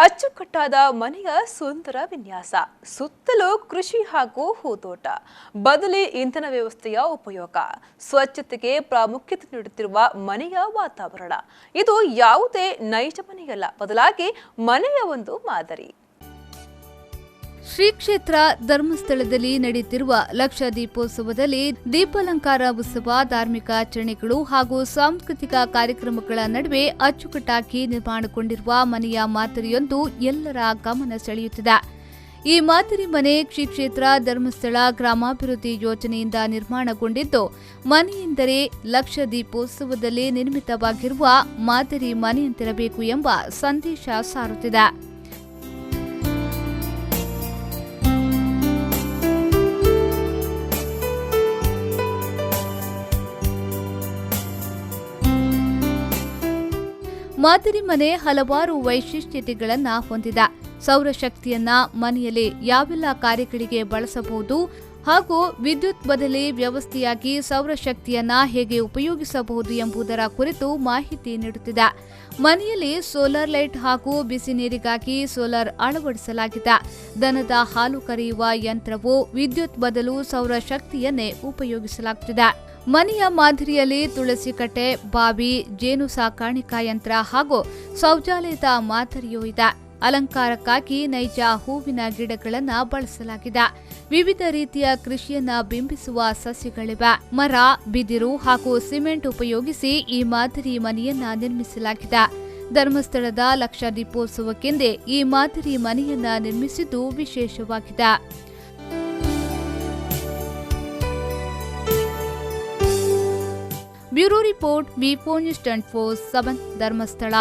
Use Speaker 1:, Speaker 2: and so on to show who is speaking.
Speaker 1: ಅಚ್ಚುಕಟ್ಟಾದ ಮನೆಯ ಸುಂದರ ವಿನ್ಯಾಸ, ಸುತ್ತಲೂ ಕೃಷಿ ಹಾಗೂ ಹೂತೋಟ, ಬದಲಿ ಇಂಧನ ವ್ಯವಸ್ಥೆಯ ಉಪಯೋಗ, ಸ್ವಚ್ಛತೆಗೆ ಪ್ರಾಮುಖ್ಯತೆ ನೀಡುತ್ತಿರುವ ಮನೆಯ ವಾತಾವರಣ. ಇದು ಯಾವುದೇ ನೈಜ ಮನೆಯಲ್ಲ, ಬದಲಾಗಿ ಮನೆಯ ಒಂದು ಮಾದರಿ.
Speaker 2: ಶ್ರೀ ಕ್ಷೇತ್ರ ಧರ್ಮಸ್ಥಳದಲ್ಲಿ ನಡೆಯುತ್ತಿರುವ ಲಕ್ಷ ದೀಪೋತ್ಸವದಲ್ಲಿ ದೀಪಾಲಂಕಾರ ಉತ್ಸವ, ಧಾರ್ಮಿಕ ಆಚರಣೆಗಳು ಹಾಗೂ ಸಾಂಸ್ಕೃತಿಕ ಕಾರ್ಯಕ್ರಮಗಳ ನಡುವೆ ಅಚ್ಚುಕಟ್ಟಾಗಿ ನಿರ್ಮಾಣಗೊಂಡಿರುವ ಮನೆಯ ಮಾದರಿಯೊಂದು ಎಲ್ಲರ ಗಮನ ಸೆಳೆಯುತ್ತಿದೆ. ಈ ಮಾದರಿ ಮನೆ ಶ್ರೀ ಕ್ಷೇತ್ರ ಧರ್ಮಸ್ಥಳ ಗ್ರಾಮಾಭಿವೃದ್ಧಿ ಯೋಜನೆಯಿಂದ ನಿರ್ಮಾಣಗೊಂಡಿದ್ದು, ಮನೆಯೆಂದರೆ ಲಕ್ಷ ದೀಪೋತ್ಸವದಲ್ಲಿ ನಿರ್ಮಿತವಾಗಿರುವ ಮಾದರಿ ಮನೆಯಂತಿರಬೇಕು ಎಂಬ ಸಂದೇಶ ಸಾರುತ್ತಿದೆ. ಮಾದರಿ ಮನೆ ಹಲವಾರು ವೈಶಿಷ್ಟ್ಯತೆಗಳನ್ನು ಹೊಂದಿದೆ. ಸೌರಶಕ್ತಿಯನ್ನ ಮನೆಯಲ್ಲಿ ಯಾವೆಲ್ಲ ಕಾರ್ಯಗಳಿಗೆ ಬಳಸಬಹುದು ಹಾಗೂ ವಿದ್ಯುತ್ ಬದಲಿ ವ್ಯವಸ್ಥೆಯಾಗಿ ಸೌರಶಕ್ತಿಯನ್ನ ಹೇಗೆ ಉಪಯೋಗಿಸಬಹುದು ಎಂಬುದರ ಕುರಿತು ಮಾಹಿತಿ ನೀಡುತ್ತಿದೆ. ಮನೆಯಲ್ಲಿ ಸೋಲಾರ್ ಲೈಟ್ ಹಾಗೂ ಬಿಸಿ ನೀರಿಗಾಗಿ ಸೋಲಾರ್ ಅಳವಡಿಸಲಾಗಿದೆ. ದನದ ಹಾಲು ಕರೆಯುವ ಯಂತ್ರವು ವಿದ್ಯುತ್ ಬದಲು ಸೌರಶಕ್ತಿಯನ್ನೇ ಉಪಯೋಗಿಸಲಾಗುತ್ತಿದೆ. ಮನೆಯ ಮಾದರಿಯಲ್ಲಿ ತುಳಸಿ ಕಟ್ಟೆ, ಬಾವಿ, ಜೇನು ಸಾಕಾಣಿಕಾ ಯಂತ್ರ ಹಾಗೂ ಶೌಚಾಲಯದ ಮಾದರಿಯೂ ಇದೆ. ಅಲಂಕಾರಕ್ಕಾಗಿ ನೈಜ ಹೂವಿನ ಗಿಡಗಳನ್ನು ಬಳಸಲಾಗಿದೆ. ವಿವಿಧ ರೀತಿಯ ಕೃಷಿಯನ್ನ ಬಿಂಬಿಸುವ ಸಸ್ಯಗಳಿವೆ. ಮರ, ಬಿದಿರು ಹಾಗೂ ಸಿಮೆಂಟ್ ಉಪಯೋಗಿಸಿ ಈ ಮಾದರಿ ಮನೆಯನ್ನ ನಿರ್ಮಿಸಲಾಗಿದೆ. ಧರ್ಮಸ್ಥಳದ ಲಕ್ಷ ದೀಪೋತ್ಸವಕ್ಕೆಂದೇ ಈ ಮಾದರಿ ಮನೆಯನ್ನ ನಿರ್ಮಿಸಿದ್ದು ವಿಶೇಷವಾಗಿದೆ. ಬ್ಯೂರೋ ರಿಪೋರ್ಟ್, ವಿ4 ನ್ಯೂಸ್ 24/7 ಧರ್ಮಸ್ಥಳ.